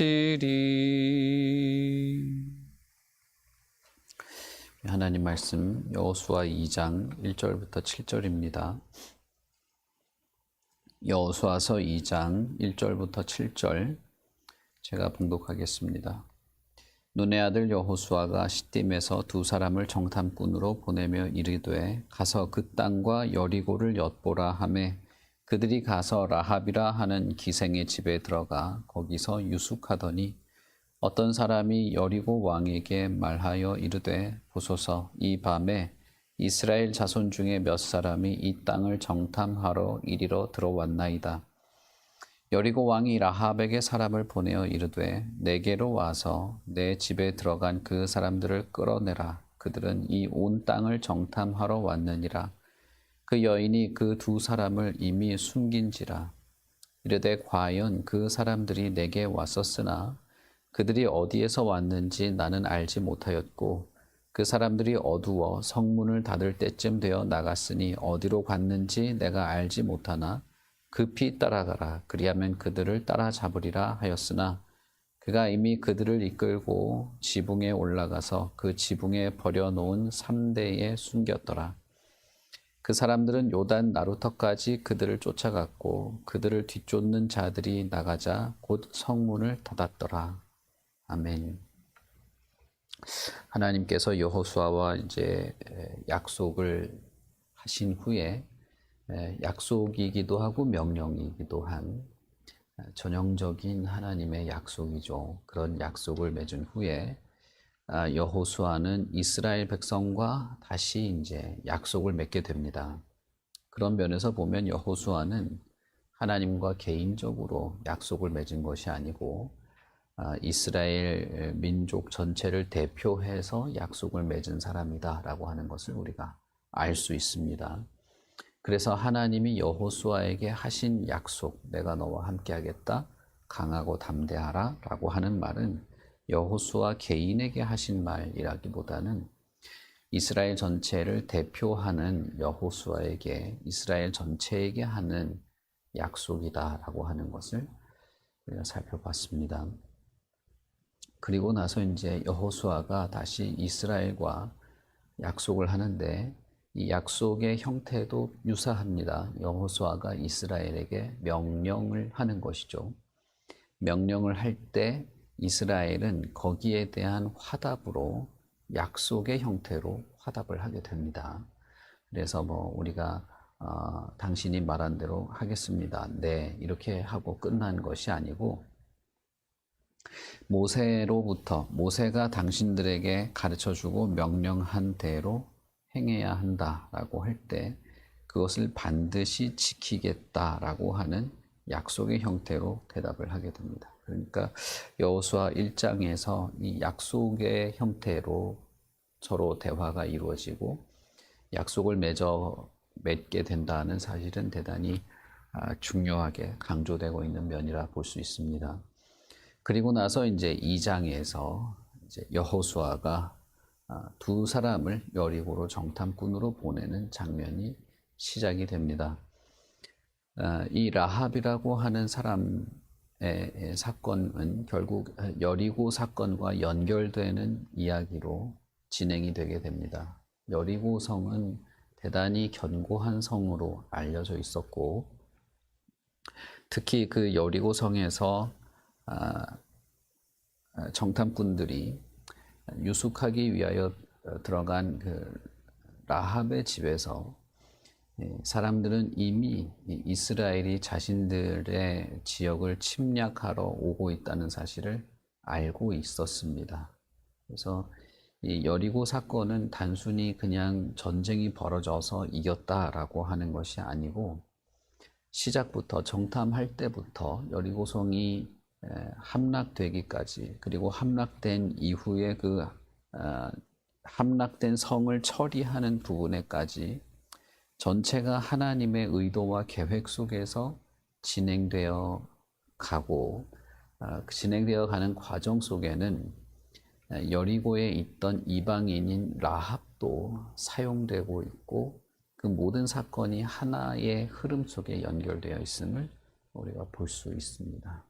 시리 하나님 말씀 여호수아 2장 1절부터 7절입니다. 여호수아서 2장 1절부터 7절 제가 봉독하겠습니다. 눈의 아들 여호수아가 시딤에서 두 사람을 정탐꾼으로 보내며 이르되 가서 그 땅과 여리고를 엿보라 하매 그들이 가서 라합이라 하는 기생의 집에 들어가 거기서 유숙하더니 어떤 사람이 여리고 왕에게 말하여 이르되 보소서 이 밤에 이스라엘 자손 중에 몇 사람이 이 땅을 정탐하러 이리로 들어왔나이다. 여리고 왕이 라합에게 사람을 보내어 이르되 내게로 와서 내 집에 들어간 그 사람들을 끌어내라. 그들은 이 온 땅을 정탐하러 왔느니라. 그 여인이 그 두 사람을 이미 숨긴지라. 이르되 과연 그 사람들이 내게 왔었으나 그들이 어디에서 왔는지 나는 알지 못하였고 그 사람들이 어두워 성문을 닫을 때쯤 되어 나갔으니 어디로 갔는지 내가 알지 못하나 급히 따라가라. 그리하면 그들을 따라잡으리라 하였으나 그가 이미 그들을 이끌고 지붕에 올라가서 그 지붕에 버려놓은 삼대에 숨겼더라. 그 사람들은 요단 나루터까지 그들을 쫓아갔고 그들을 뒤쫓는 자들이 나가자 곧 성문을 닫았더라. 아멘. 하나님께서 여호수아와 이제 약속을 하신 후에 약속이기도 하고 명령이기도 한 전형적인 하나님의 약속이죠. 그런 약속을 맺은 후에 여호수아는 이스라엘 백성과 다시 이제 약속을 맺게 됩니다. 그런 면에서 보면 여호수아는 하나님과 개인적으로 약속을 맺은 것이 아니고 이스라엘 민족 전체를 대표해서 약속을 맺은 사람이다라고 하는 것을 우리가 알 수 있습니다. 그래서 하나님이 여호수아에게 하신 약속, 내가 너와 함께하겠다, 강하고 담대하라 라고 하는 말은 여호수아 개인에게 하신 말이라기보다는 이스라엘 전체를 대표하는 여호수아에게, 이스라엘 전체에게 하는 약속이다라고 하는 것을 우리가 살펴봤습니다. 그리고 나서 이제 여호수아가 다시 이스라엘과 약속을 하는데 이 약속의 형태도 유사합니다. 여호수아가 이스라엘에게 명령을 하는 것이죠. 명령을 할 때 이스라엘은 거기에 대한 화답으로 약속의 형태로 화답을 하게 됩니다. 그래서 우리가 당신이 말한 대로 하겠습니다. 네, 이렇게 하고 끝난 것이 아니고 모세가 당신들에게 가르쳐주고 명령한 대로 행해야 한다라고 할 때 그것을 반드시 지키겠다라고 하는 약속의 형태로 대답을 하게 됩니다. 그러니까 여호수아 1장에서 이 약속의 형태로 서로 대화가 이루어지고 약속을 맺게 된다는 사실은 대단히 중요하게 강조되고 있는 면이라 볼 수 있습니다. 그리고 나서 이제 2장에서 이제 여호수아가 두 사람을 여리고로 정탐꾼으로 보내는 장면이 시작이 됩니다. 이 라합이라고 하는 사람의 사건은 결국 여리고 사건과 연결되는 이야기로 진행이 되게 됩니다. 여리고 성은 대단히 견고한 성으로 알려져 있었고 특히 그 여리고 성에서 정탐꾼들이 유숙하기 위하여 들어간 그 라합의 집에서 사람들은 이미 이스라엘이 자신들의 지역을 침략하러 오고 있다는 사실을 알고 있었습니다. 그래서 이 여리고 사건은 단순히 그냥 전쟁이 벌어져서 이겼다라고 하는 것이 아니고 시작부터 정탐할 때부터 여리고성이 함락되기까지 그리고 함락된 이후에 그 함락된 성을 처리하는 부분에까지 전체가 하나님의 의도와 계획 속에서 진행되어 가는 과정 속에는 여리고에 있던 이방인인 라합도 사용되고 있고 그 모든 사건이 하나의 흐름 속에 연결되어 있음을 우리가 볼 수 있습니다.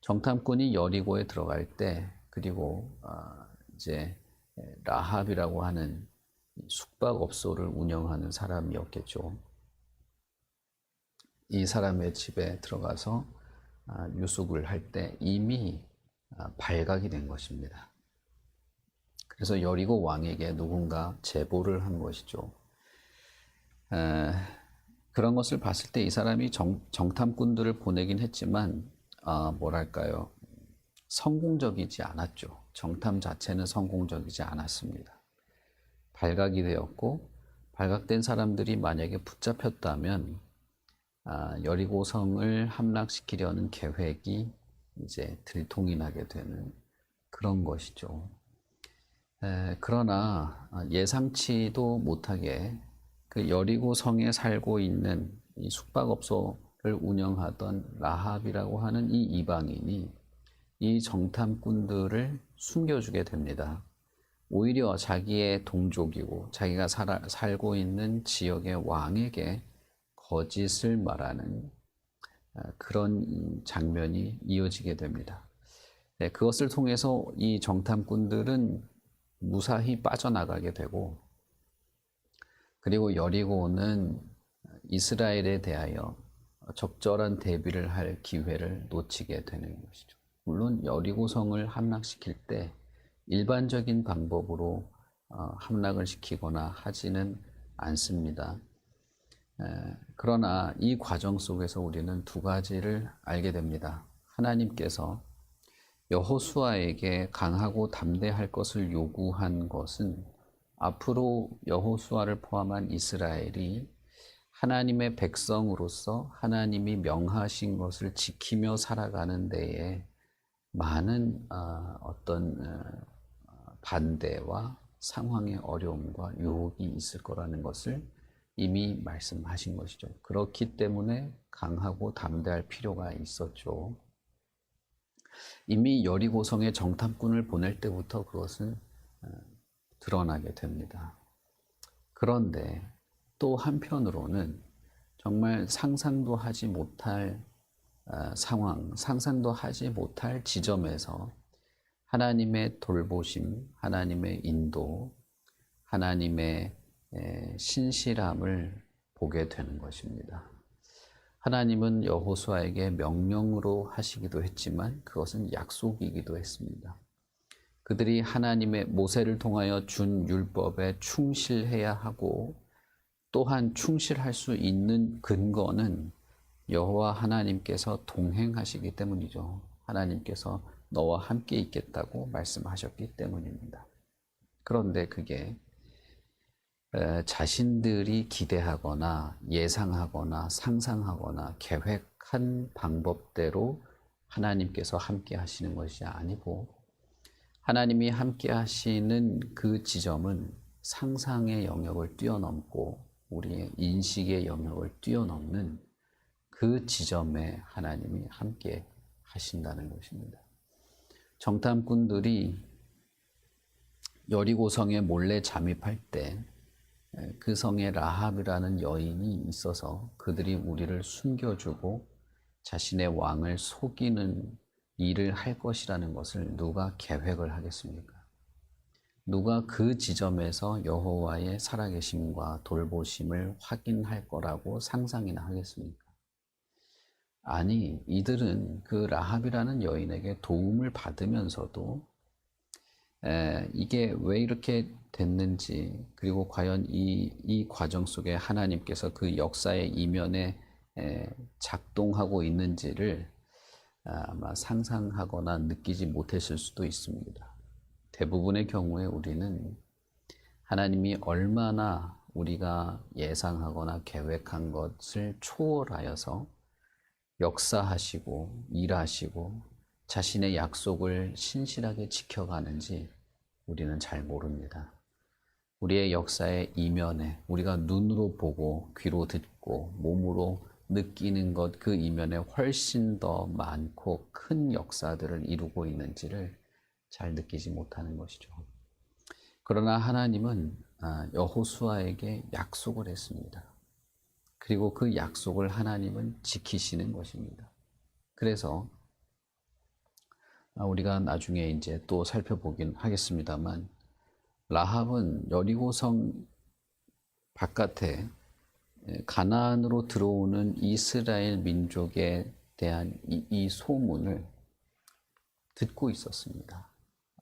정탐꾼이 여리고에 들어갈 때, 그리고 이제 라합이라고 하는 숙박업소를 운영하는 사람이었겠죠. 이 사람의 집에 들어가서 유숙을 할 때 이미 발각이 된 것입니다. 그래서 여리고 왕에게 누군가 제보를 한 것이죠. 그런 것을 봤을 때 이 사람이 정탐꾼들을 보내긴 했지만 뭐랄까요, 성공적이지 않았죠. 정탐 자체는 성공적이지 않았습니다. 발각이 되었고, 발각된 사람들이 만약에 붙잡혔다면 여리고성을 함락시키려는 계획이 이제 들통이 나게 되는 그런 것이죠. 그러나 예상치도 못하게 그 여리고성에 살고 있는 이 숙박업소를 운영하던 라합이라고 하는 이 이방인이 이 정탐꾼들을 숨겨주게 됩니다. 오히려 자기의 동족이고 자기가 살고 있는 지역의 왕에게 거짓을 말하는 그런 장면이 이어지게 됩니다. 그것을 통해서 이 정탐꾼들은 무사히 빠져나가게 되고, 그리고 여리고는 이스라엘에 대하여 적절한 대비를 할 기회를 놓치게 되는 것이죠. 물론 여리고성을 함락시킬 때 일반적인 방법으로 함락을 시키거나 하지는 않습니다. 그러나 이 과정 속에서 우리는 두 가지를 알게 됩니다. 하나님께서 여호수아에게 강하고 담대할 것을 요구한 것은 앞으로 여호수아를 포함한 이스라엘이 하나님의 백성으로서 하나님이 명하신 것을 지키며 살아가는 데에 많은 어떤 반대와 상황의 어려움과 유혹이 있을 거라는 것을 이미 말씀하신 것이죠. 그렇기 때문에 강하고 담대할 필요가 있었죠. 이미 여리고성에 정탐꾼을 보낼 때부터 그것은 드러나게 됩니다. 그런데 또 한편으로는 정말 상상도 하지 못할 상황, 상상도 하지 못할 지점에서 하나님의 돌보심, 하나님의 인도, 하나님의 신실함을 보게 되는 것입니다. 하나님은 여호수아에게 명령으로 하시기도 했지만 그것은 약속이기도 했습니다. 그들이 하나님의 모세를 통하여 준 율법에 충실해야 하고, 또한 충실할 수 있는 근거는 여호와 하나님께서 동행하시기 때문이죠. 하나님께서 너와 함께 있겠다고 말씀하셨기 때문입니다. 그런데 그게 자신들이 기대하거나 예상하거나 상상하거나 계획한 방법대로 하나님께서 함께 하시는 것이 아니고, 하나님이 함께 하시는 그 지점은 상상의 영역을 뛰어넘고 우리의 인식의 영역을 뛰어넘는 그 지점에 하나님이 함께 하신다는 것입니다. 정탐꾼들이 여리고성에 몰래 잠입할 때 그 성에 라합이라는 여인이 있어서 그들이 우리를 숨겨주고 자신의 왕을 속이는 일을 할 것이라는 것을 누가 계획을 하겠습니까? 누가 그 지점에서 여호와의 살아계심과 돌보심을 확인할 거라고 상상이나 하겠습니까? 아니, 이들은 그 라합이라는 여인에게 도움을 받으면서도 이게 왜 이렇게 됐는지, 그리고 과연 이 과정 속에 하나님께서 그 역사의 이면에 작동하고 있는지를 아마 상상하거나 느끼지 못했을 수도 있습니다. 대부분의 경우에 우리는 하나님이 얼마나 우리가 예상하거나 계획한 것을 초월하여서 역사하시고 일하시고 자신의 약속을 신실하게 지켜가는지 우리는 잘 모릅니다. 우리의 역사의 이면에 우리가 눈으로 보고 귀로 듣고 몸으로 느끼는 것, 그 이면에 훨씬 더 많고 큰 역사들을 이루고 있는지를 잘 느끼지 못하는 것이죠. 그러나 하나님은 여호수아에게 약속을 했습니다. 그리고 그 약속을 하나님은 지키시는 것입니다. 그래서 우리가 나중에 이제 또 살펴보긴 하겠습니다만, 라합은 여리고성 바깥에 가나안으로 들어오는 이스라엘 민족에 대한 이 소문을 듣고 있었습니다.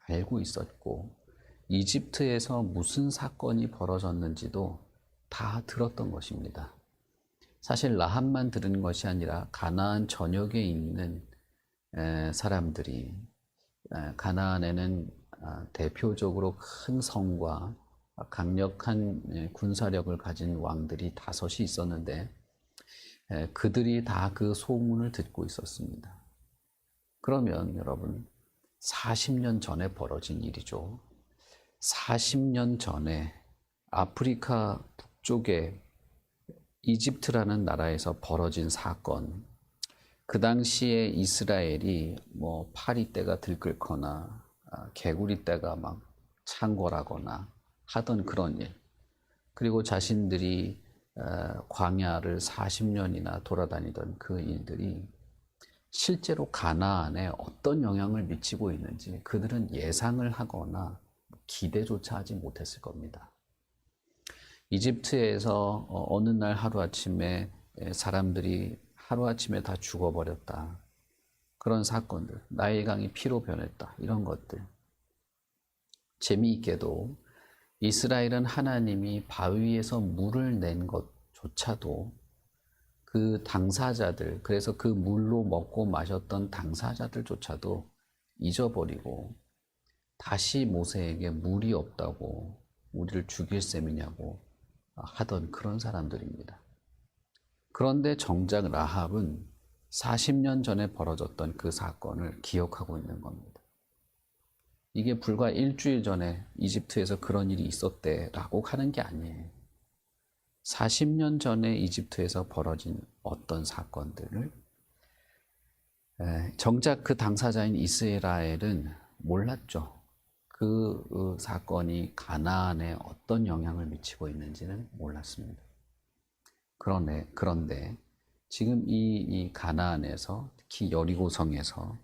알고 있었고, 이집트에서 무슨 사건이 벌어졌는지도 다 들었던 것입니다. 사실 라합만 들은 것이 아니라 가나안 전역에 있는 사람들이, 가나안에는 대표적으로 큰 성과 강력한 군사력을 가진 왕들이 5이 있었는데, 그들이 다 그 소문을 듣고 있었습니다. 그러면 여러분, 40년 전에 벌어진 일이죠. 40년 전에 아프리카 북쪽에 이집트라는 나라에서 벌어진 사건, 그 당시에 이스라엘이 뭐 파리떼가 들끓거나 개구리떼가 막 창궐하거나 하던 그런 일, 그리고 자신들이 광야를 40년이나 돌아다니던 그 일들이 실제로 가나안에 어떤 영향을 미치고 있는지 그들은 예상을 하거나 기대조차 하지 못했을 겁니다. 이집트에서 어느 날 하루아침에 사람들이 하루아침에 다 죽어버렸다. 그런 사건들, 나일강이 피로 변했다. 이런 것들. 재미있게도 이스라엘은 하나님이 바위에서 물을 낸 것조차도 그 당사자들, 그래서 그 물로 먹고 마셨던 당사자들조차도 잊어버리고 다시 모세에게 물이 없다고 우리를 죽일 셈이냐고 하던 그런 사람들입니다. 그런데 정작 라합은 40년 전에 벌어졌던 그 사건을 기억하고 있는 겁니다. 이게 불과 일주일 전에 이집트에서 그런 일이 있었대라고 하는 게 아니에요. 40년 전에 이집트에서 벌어진 어떤 사건들을 정작 그 당사자인 이스라엘은 몰랐죠. 그 사건이 가나안에 어떤 영향을 미치고 있는지는 몰랐습니다. 그런데 지금 이 가나안에서, 특히 여리고성에서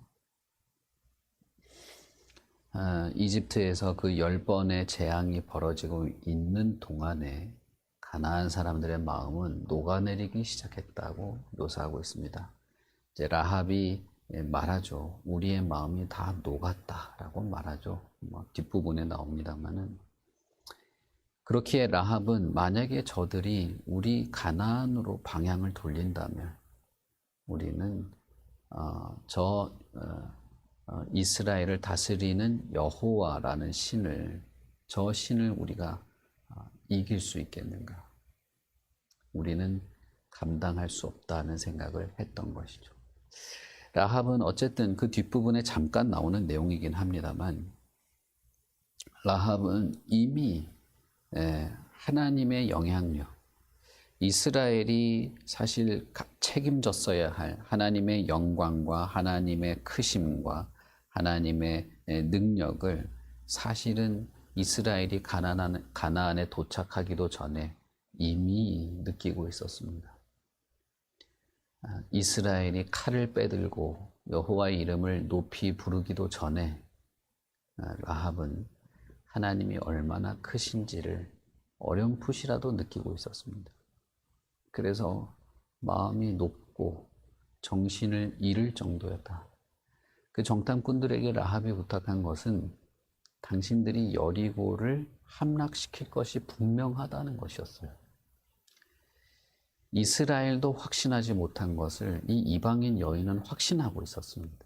이집트에서 그 10번의 재앙이 벌어지고 있는 동안에 가나안 사람들의 마음은 녹아내리기 시작했다고 묘사하고 있습니다. 이제 라합이 말하죠. 우리의 마음이 다 녹았다라고 말하죠. 뒷부분에 나옵니다만은, 그렇기에 라합은 만약에 저들이 우리 가나안으로 방향을 돌린다면 우리는 이스라엘을 다스리는 여호와라는 신을, 저 신을 우리가 이길 수 있겠는가? 우리는 감당할 수 없다는 생각을 했던 것이죠. 라합은 어쨌든 그 뒷부분에 잠깐 나오는 내용이긴 합니다만, 라합은 이미 하나님의 영향력, 이스라엘이 사실 책임졌어야 할 하나님의 영광과 하나님의 크심과 하나님의 능력을 사실은 이스라엘이 가나안에 도착하기도 전에 이미 느끼고 있었습니다. 이스라엘이 칼을 빼들고 여호와의 이름을 높이 부르기도 전에 라합은 하나님이 얼마나 크신지를 어렴풋이라도 느끼고 있었습니다. 그래서 마음이 높고 정신을 잃을 정도였다. 그 정탐꾼들에게 라합이 부탁한 것은 당신들이 여리고를 함락시킬 것이 분명하다는 것이었어요. 이스라엘도 확신하지 못한 것을 이 이방인 여인은 확신하고 있었습니다.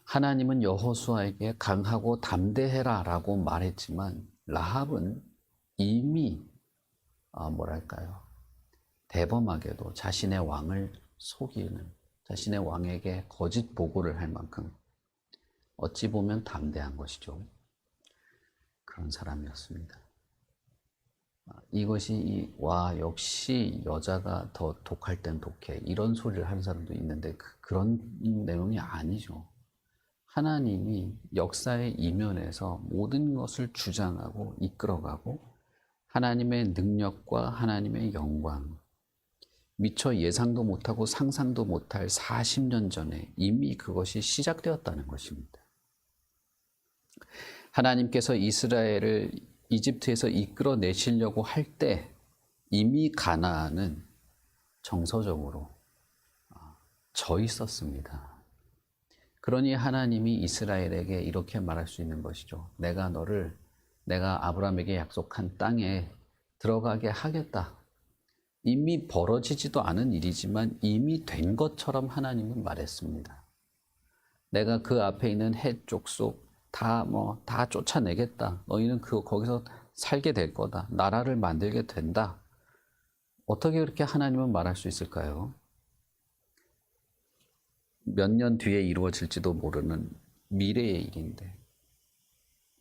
하나님은 여호수아에게 강하고 담대해라 라고 말했지만 라합은 이미 대범하게도 자신의 왕을 속이는, 자신의 왕에게 거짓 보고를 할 만큼 어찌 보면 담대한 것이죠. 그런 사람이었습니다. 이것이 역시 여자가 더 독할 땐 독해, 이런 소리를 하는 사람도 있는데 그런 내용이 아니죠. 하나님이 역사의 이면에서 모든 것을 주장하고 이끌어가고 하나님의 능력과 하나님의 영광, 미처 예상도 못하고 상상도 못할 40년 전에 이미 그것이 시작되었다는 것입니다. 하나님께서 이스라엘을 이집트에서 이끌어내시려고 할 때 이미 가나안은 정서적으로 져 있었습니다. 그러니 하나님이 이스라엘에게 이렇게 말할 수 있는 것이죠. 내가 아브라함에게 약속한 땅에 들어가게 하겠다. 이미 벌어지지도 않은 일이지만 이미 된 것처럼 하나님은 말했습니다. 내가 그 앞에 있는 해쪽 속 다 쫓아내겠다. 너희는 거기서 살게 될 거다. 나라를 만들게 된다. 어떻게 그렇게 하나님은 말할 수 있을까요? 몇 년 뒤에 이루어질지도 모르는 미래의 일인데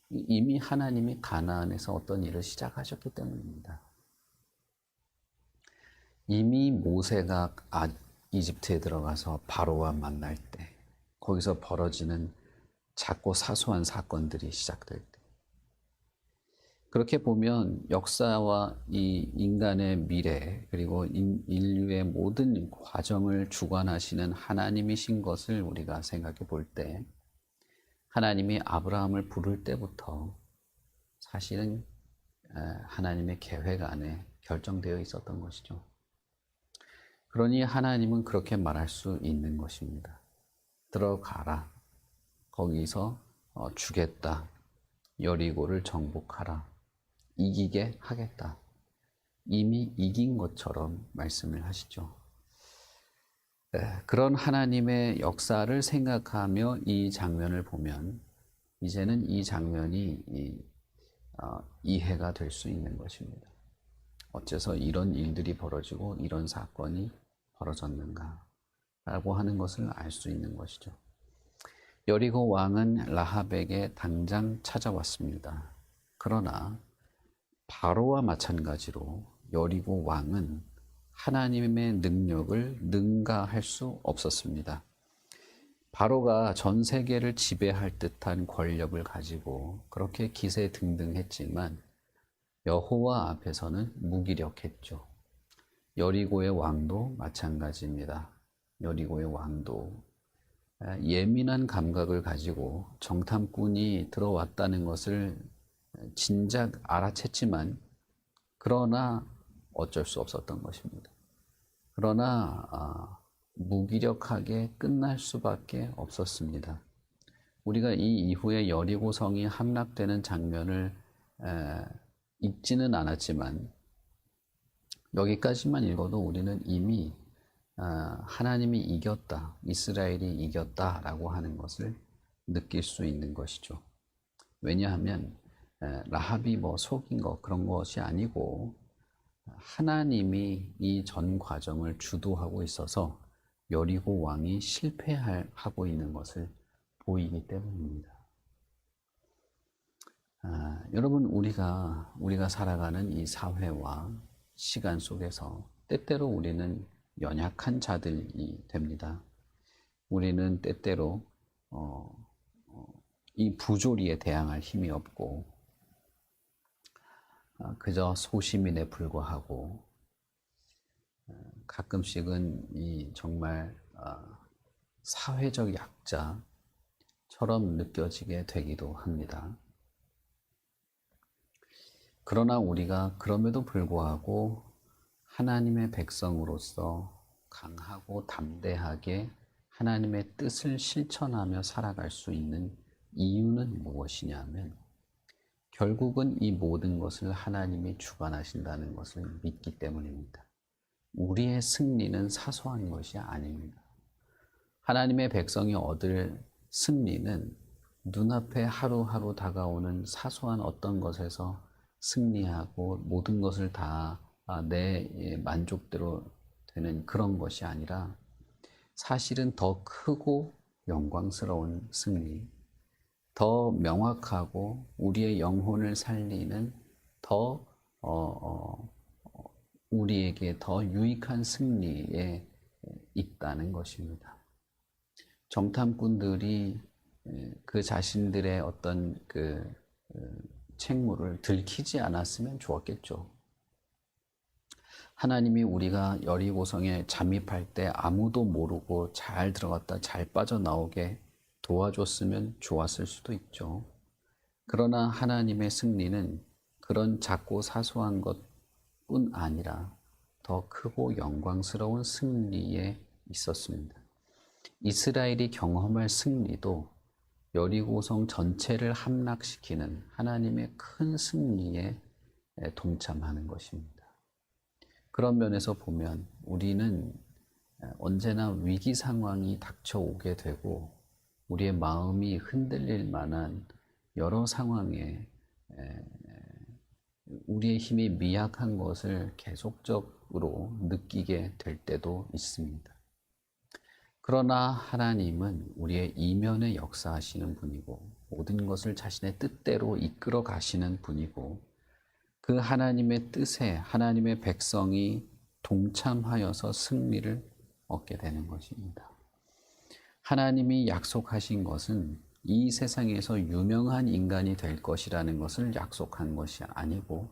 이미 하나님이 가나안에서 어떤 일을 시작하셨기 때문입니다. 이미 모세가 이집트에 들어가서 바로와 만날 때 거기서 벌어지는 작고 사소한 사건들이 시작될 때 그렇게 보면 역사와 이 인간의 미래 그리고 인류의 모든 과정을 주관하시는 하나님이신 것을 우리가 생각해 볼 때 하나님이 아브라함을 부를 때부터 사실은 하나님의 계획 안에 결정되어 있었던 것이죠. 그러니 하나님은 그렇게 말할 수 있는 것입니다. 들어가라. 거기서 주겠다. 여리고를 정복하라. 이기게 하겠다. 이미 이긴 것처럼 말씀을 하시죠. 그런 하나님의 역사를 생각하며 이 장면을 보면 이제는 이 장면이 이해가 될 수 있는 것입니다. 어째서 이런 일들이 벌어지고 이런 사건이 벌어졌는가 라고 하는 것을 알 수 있는 것이죠. 여리고 왕은 라합에게 당장 찾아왔습니다. 그러나 바로와 마찬가지로 여리고 왕은 하나님의 능력을 능가할 수 없었습니다. 바로가 전 세계를 지배할 듯한 권력을 가지고 그렇게 기세등등했지만 여호와 앞에서는 무기력했죠. 여리고의 왕도 마찬가지입니다. 여리고의 왕도 예민한 감각을 가지고 정탐꾼이 들어왔다는 것을 진작 알아챘지만 그러나 어쩔 수 없었던 것입니다. 그러나 무기력하게 끝날 수밖에 없었습니다. 우리가 이 이후에 여리고성이 함락되는 장면을 읽지는 않았지만 여기까지만 읽어도 우리는 이미 하나님이 이겼다, 이스라엘이 이겼다라고 하는 것을 느낄 수 있는 것이죠. 왜냐하면 라합이 속인 것 그런 것이 아니고 하나님이 이 전 과정을 주도하고 있어서 여리고 왕이 실패하고 있는 것을 보이기 때문입니다. 여러분 우리가 살아가는 이 사회와 시간 속에서 때때로 우리는 연약한 자들이 됩니다. 우리는 때때로 이 부조리에 대항할 힘이 없고 그저 소시민에 불과하고 가끔씩은 이 정말 사회적 약자처럼 느껴지게 되기도 합니다. 그러나 우리가 그럼에도 불구하고 하나님의 백성으로서 강하고 담대하게 하나님의 뜻을 실천하며 살아갈 수 있는 이유는 무엇이냐면 결국은 이 모든 것을 하나님이 주관하신다는 것을 믿기 때문입니다. 우리의 승리는 사소한 것이 아닙니다. 하나님의 백성이 얻을 승리는 눈앞에 하루하루 다가오는 사소한 어떤 것에서 승리하고 모든 것을 다 내 만족대로 되는 그런 것이 아니라 사실은 더 크고 영광스러운 승리, 더 명확하고 우리의 영혼을 살리는 더 우리에게 더 유익한 승리에 있다는 것입니다. 정탐꾼들이 그 자신들의 어떤 책무를 들키지 않았으면 좋았겠죠. 하나님이 우리가 여리고성에 잠입할 때 아무도 모르고 잘 들어갔다 잘 빠져나오게 도와줬으면 좋았을 수도 있죠. 그러나 하나님의 승리는 그런 작고 사소한 것뿐 아니라 더 크고 영광스러운 승리에 있었습니다. 이스라엘이 경험할 승리도 여리고성 전체를 함락시키는 하나님의 큰 승리에 동참하는 것입니다. 그런 면에서 보면 우리는 언제나 위기 상황이 닥쳐오게 되고 우리의 마음이 흔들릴 만한 여러 상황에 우리의 힘이 미약한 것을 계속적으로 느끼게 될 때도 있습니다. 그러나 하나님은 우리의 이면에 역사하시는 분이고 모든 것을 자신의 뜻대로 이끌어 가시는 분이고 그 하나님의 뜻에 하나님의 백성이 동참하여서 승리를 얻게 되는 것입니다. 하나님이 약속하신 것은 이 세상에서 유명한 인간이 될 것이라는 것을 약속한 것이 아니고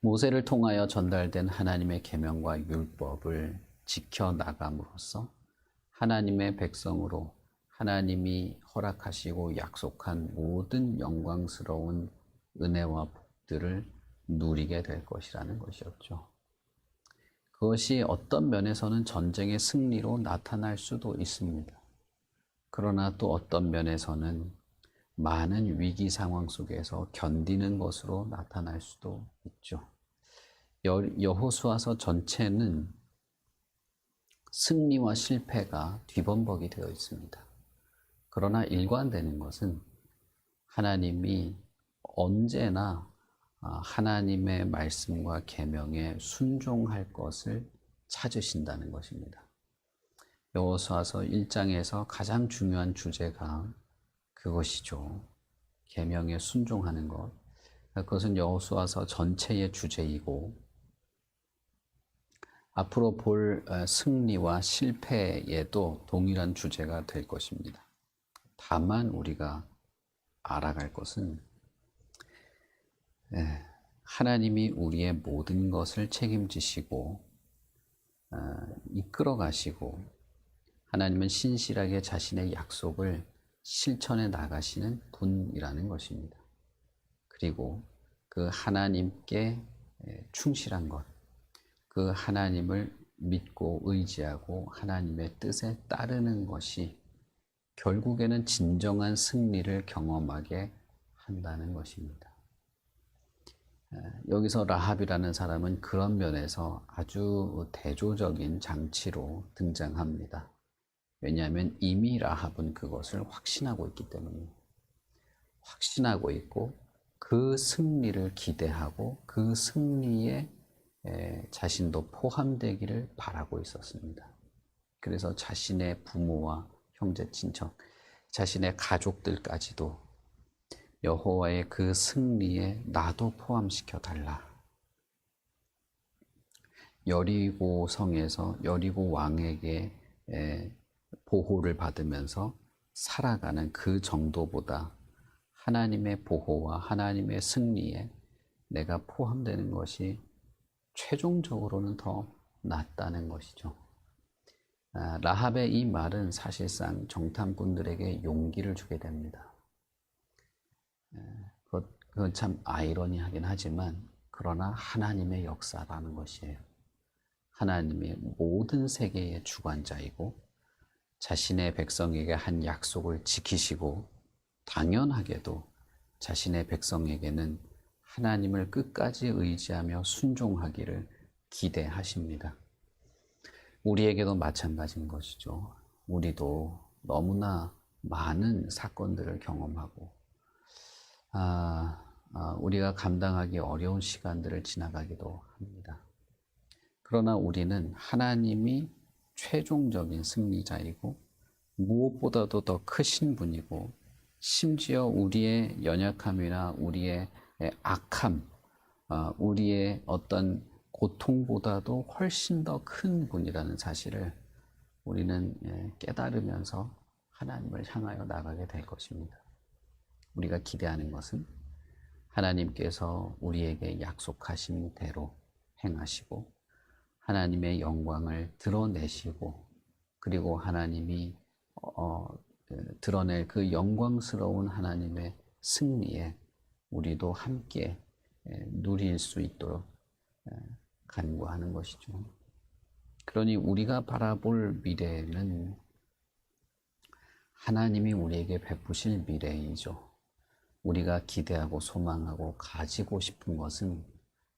모세를 통하여 전달된 하나님의 계명과 율법을 지켜나감으로써 하나님의 백성으로 하나님이 허락하시고 약속한 모든 영광스러운 은혜와 복들을 누리게 될 것이라는 것이었죠. 그것이 어떤 면에서는 전쟁의 승리로 나타날 수도 있습니다. 그러나 또 어떤 면에서는 많은 위기 상황 속에서 견디는 것으로 나타날 수도 있죠. 여호수아서 전체는 승리와 실패가 뒤범벅이 되어 있습니다. 그러나 일관되는 것은 하나님이 언제나 하나님의 말씀과 계명에 순종할 것을 찾으신다는 것입니다. 여호수아서 1장에서 가장 중요한 주제가 그것이죠. 계명에 순종하는 것. 그것은 여호수아서 전체의 주제이고 앞으로 볼 승리와 실패에도 동일한 주제가 될 것입니다. 다만 우리가 알아갈 것은 하나님이 우리의 모든 것을 책임지시고 이끌어 가시고 하나님은 신실하게 자신의 약속을 실천해 나가시는 분이라는 것입니다. 그리고 그 하나님께 충실한 것, 그 하나님을 믿고 의지하고 하나님의 뜻에 따르는 것이 결국에는 진정한 승리를 경험하게 한다는 것입니다. 여기서 라합이라는 사람은 그런 면에서 아주 대조적인 장치로 등장합니다. 왜냐하면 이미 라합은 그것을 확신하고 있기 때문입니다. 확신하고 있고 그 승리를 기대하고 그 승리에 자신도 포함되기를 바라고 있었습니다. 그래서 자신의 부모와 형제 친척, 자신의 가족들까지도 여호와의 그 승리에 나도 포함시켜 달라. 여리고 성에서 여리고 왕에게 보호를 받으면서 살아가는 그 정도보다 하나님의 보호와 하나님의 승리에 내가 포함되는 것이 최종적으로는 더 낫다는 것이죠. 라합의 이 말은 사실상 정탐꾼들에게 용기를 주게 됩니다. 그건 참 아이러니하긴 하지만 그러나 하나님의 역사라는 것이에요. 하나님의 모든 세계의 주관자이고 자신의 백성에게 한 약속을 지키시고 당연하게도 자신의 백성에게는 하나님을 끝까지 의지하며 순종하기를 기대하십니다. 우리에게도 마찬가지인 것이죠. 우리도 너무나 많은 사건들을 경험하고 우리가 감당하기 어려운 시간들을 지나가기도 합니다. 그러나 우리는 하나님이 최종적인 승리자이고 무엇보다도 더 크신 분이고 심지어 우리의 연약함이나 우리의 악함, 우리의 어떤 고통보다도 훨씬 더 큰 분이라는 사실을 우리는 깨달으면서 하나님을 향하여 나가게 될 것입니다. 우리가 기대하는 것은 하나님께서 우리에게 약속하신 대로 행하시고 하나님의 영광을 드러내시고 그리고 하나님이 드러낼 그 영광스러운 하나님의 승리에 우리도 함께 누릴 수 있도록 간구하는 것이죠. 그러니 우리가 바라볼 미래는 하나님이 우리에게 베푸실 미래이죠. 우리가 기대하고 소망하고 가지고 싶은 것은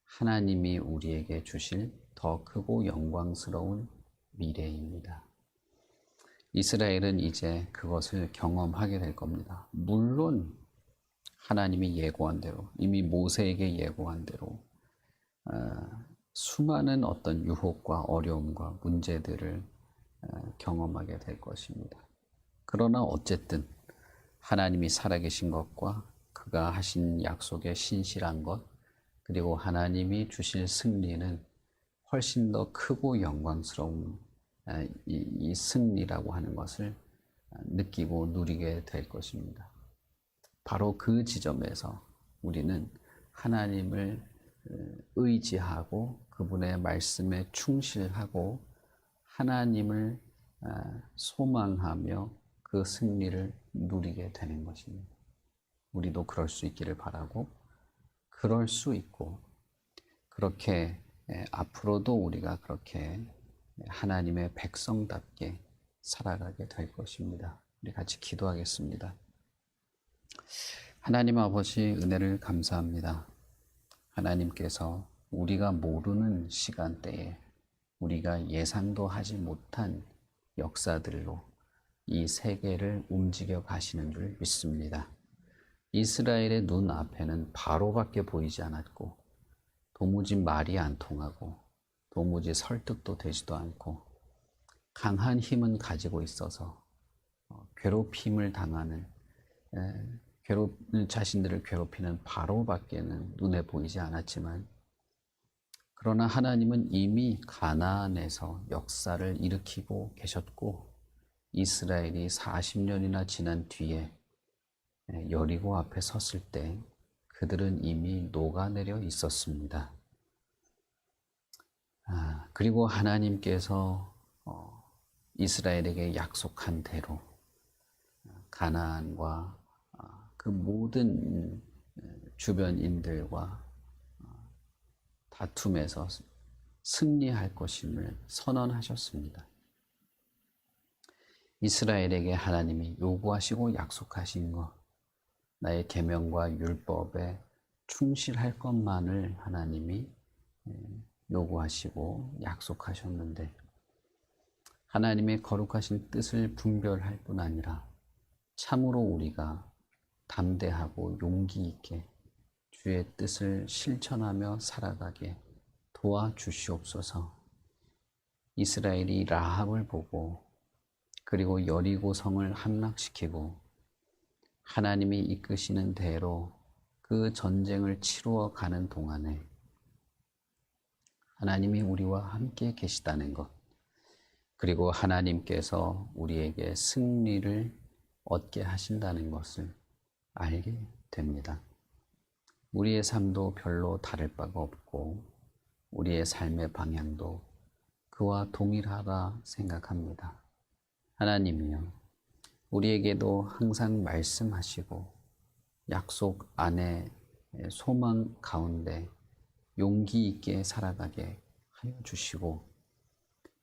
하나님이 우리에게 주실 더 크고 영광스러운 미래입니다. 이스라엘은 이제 그것을 경험하게 될 겁니다. 물론 하나님이 예고한 대로, 이미 모세에게 예고한 대로 수많은 어떤 유혹과 어려움과 문제들을 경험하게 될 것입니다. 그러나 어쨌든 하나님이 살아계신 것과 그가 하신 약속에 신실한 것, 그리고 하나님이 주실 승리는 훨씬 더 크고 영광스러운 이 승리라고 하는 것을 느끼고 누리게 될 것입니다. 바로 그 지점에서 우리는 하나님을 의지하고 그분의 말씀에 충실하고 하나님을 소망하며 그 승리를 누리게 되는 것입니다. 우리도 그럴 수 있기를 바라고 그럴 수 있고 그렇게 앞으로도 우리가 그렇게 하나님의 백성답게 살아가게 될 것입니다. 우리 같이 기도하겠습니다. 하나님 아버지 은혜를 감사합니다. 하나님께서 우리가 모르는 시간대에 우리가 예상도 하지 못한 역사들로 이 세계를 움직여 가시는 줄 믿습니다. 이스라엘의 눈앞에는 바로밖에 보이지 않았고 도무지 말이 안 통하고 도무지 설득도 되지도 않고 강한 힘은 가지고 있어서 괴롭힘을 당하는 자신들을 괴롭히는 바로밖에는 눈에 보이지 않았지만 그러나 하나님은 이미 가나안에서 역사를 일으키고 계셨고 이스라엘이 40년이나 지난 뒤에 여리고 앞에 섰을 때 그들은 이미 녹아내려 있었습니다. 그리고 하나님께서 이스라엘에게 약속한 대로 가나안과 그 모든 주변인들과 다툼에서 승리할 것임을 선언하셨습니다. 이스라엘에게 하나님이 요구하시고 약속하신 것, 나의 계명과 율법에 충실할 것만을 하나님이 요구하시고 약속하셨는데 하나님의 거룩하신 뜻을 분별할 뿐 아니라 참으로 우리가 담대하고 용기 있게 주의 뜻을 실천하며 살아가게 도와주시옵소서. 이스라엘이 라합을 보고 그리고 여리고 성을 함락시키고 하나님이 이끄시는 대로 그 전쟁을 치루어 가는 동안에 하나님이 우리와 함께 계시다는 것, 그리고 하나님께서 우리에게 승리를 얻게 하신다는 것을 알게 됩니다. 우리의 삶도 별로 다를 바가 없고 우리의 삶의 방향도 그와 동일하다 생각합니다. 하나님이여, 우리에게도 항상 말씀하시고 약속 안에 소망 가운데 용기 있게 살아가게 하여 주시고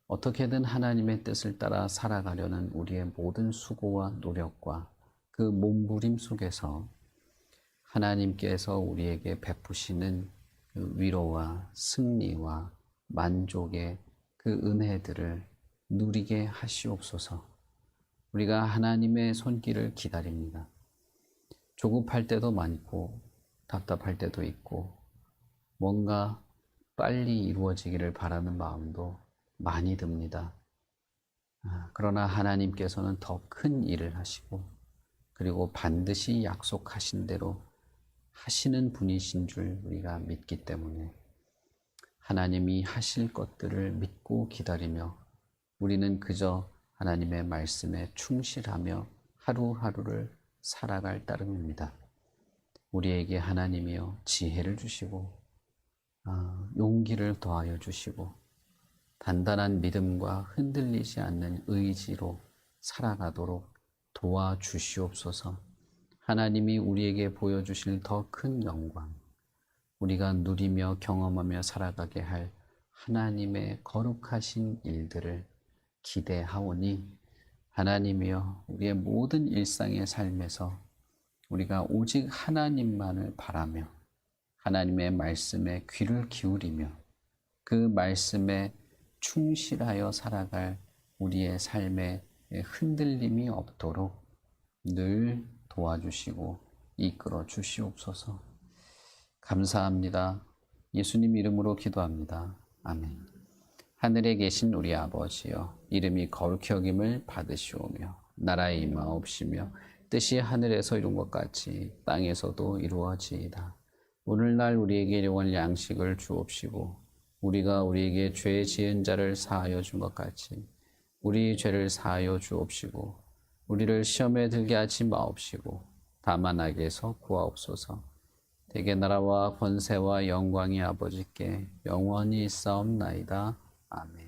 어떻게든 하나님의 뜻을 따라 살아가려는 우리의 모든 수고와 노력과 그 몸부림 속에서 하나님께서 우리에게 베푸시는 그 위로와 승리와 만족의 그 은혜들을 누리게 하시옵소서. 우리가 하나님의 손길을 기다립니다. 조급할 때도 많고 답답할 때도 있고 뭔가 빨리 이루어지기를 바라는 마음도 많이 듭니다. 그러나 하나님께서는 더 큰 일을 하시고 그리고 반드시 약속하신 대로 하시는 분이신 줄 우리가 믿기 때문에 하나님이 하실 것들을 믿고 기다리며 우리는 그저 하나님의 말씀에 충실하며 하루하루를 살아갈 따름입니다. 우리에게 하나님이여 지혜를 주시고 용기를 더하여 주시고 단단한 믿음과 흔들리지 않는 의지로 살아가도록 도와주시옵소서. 하나님이 우리에게 보여주실 더 큰 영광, 우리가 누리며 경험하며 살아가게 할 하나님의 거룩하신 일들을 기대하오니 하나님이여 우리의 모든 일상의 삶에서 우리가 오직 하나님만을 바라며 하나님의 말씀에 귀를 기울이며 그 말씀에 충실하여 살아갈 우리의 삶에 흔들림이 없도록 늘 도와주시고 이끌어 주시옵소서. 감사합니다. 예수님 이름으로 기도합니다. 아멘. 하늘에 계신 우리 아버지여, 이름이 거룩히 여김을 받으시오며 나라의 임하옵시며 뜻이 하늘에서 이룬 것 같이 땅에서도 이루어지이다. 오늘날 우리에게 일용할 양식을 주옵시고 우리가 우리에게 죄 지은 자를 사하여 준 것 같이 우리 죄를 사하여 주옵시고 우리를 시험에 들게 하지 마옵시고 다만 악에서 구하옵소서. 대개 나라와 권세와 영광이 아버지께 영원히 있사옵나이다. 아멘.